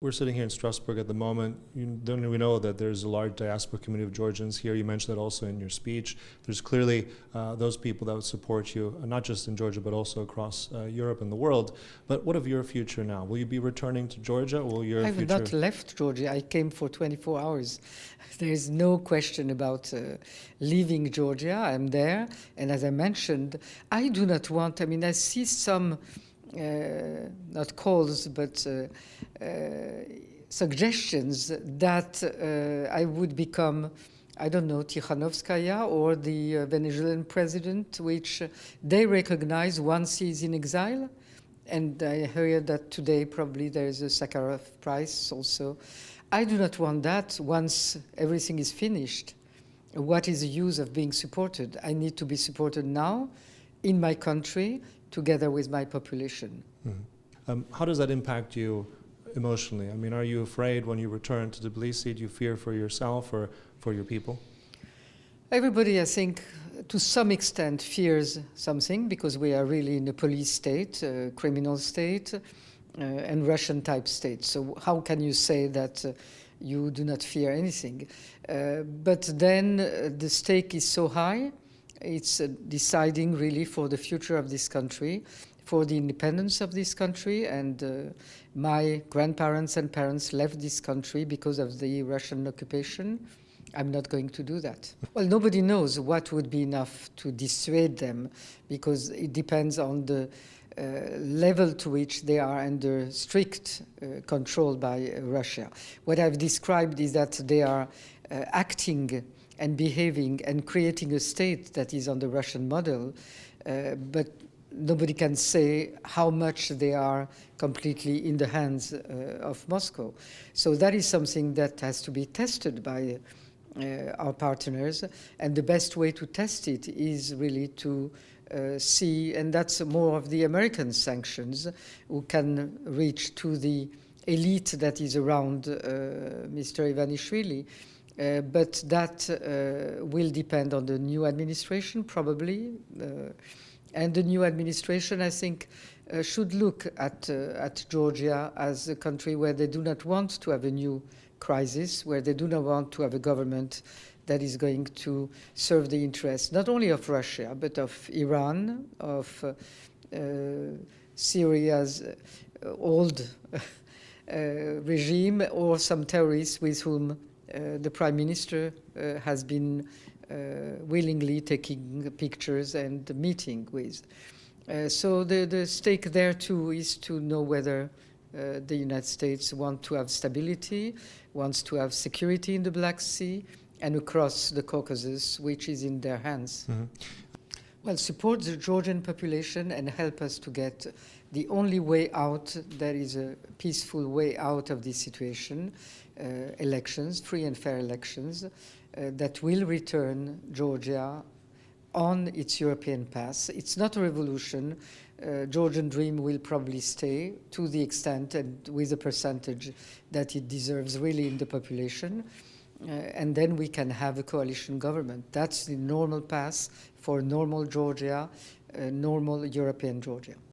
We're sitting here in Strasbourg at the moment. We know that there's a large diaspora community of Georgians here. You mentioned that also in your speech. There's clearly those people that would support you, not just in Georgia, but also across Europe and the world. But what of your future now? Will you be returning to Georgia? Or will your I have not left Georgia. I came for 24 hours. There is no question about leaving Georgia. I'm there. And as I mentioned, I do not want, I see some not calls, but suggestions that I would become, I don't know, Tikhanovskaya or the Venezuelan president, which they recognize once he's in exile. And I heard that today probably there is a Sakharov Prize also. I do not want that once everything is finished. What is the use of being supported? I need to be supported now in my country, together with my population. Mm-hmm. How does that impact you emotionally? Are you afraid when you return to Tbilisi? Do you fear for yourself or for your people? Everybody, I think, to some extent fears something because we are really in a police state, a criminal state, and Russian-type state. So how can you say that you do not fear anything? But then the stake is so high. It's deciding really for the future of this country, for the independence of this country. And my grandparents and parents left this country because of the Russian occupation. I'm not going to do that. Well, nobody knows what would be enough to dissuade them because it depends on the level to which they are under strict control by Russia. What I've described is that they are acting and behaving and creating a state that is on the Russian model, but nobody can say how much they are completely in the hands of Moscow. So that is something that has to be tested by our partners, and the best way to test it is really to see, and that's more of the American sanctions, who can reach to the elite that is around Mr. Ivanishvili. But that will depend on the new administration, probably. And the new administration, I think, should look at Georgia as a country where they do not want to have a new crisis, where they do not want to have a government that is going to serve the interests not only of Russia, but of Iran, of Syria's old regime, or some terrorists with whom the Prime Minister has been willingly taking pictures and meeting with. So the stake there too is to know whether the United States want to have stability, wants to have security in the Black Sea and across the Caucasus, which is in their hands. Mm-hmm. Well, support the Georgian population and help us to get the only way out, that is a peaceful way out of this situation, elections, free and fair elections, that will return Georgia on its European path. It's not a revolution. Georgian dream will probably stay to the extent and with the percentage that it deserves really in the population. And then we can have a coalition government. That's the normal path for normal Georgia, normal European Georgia.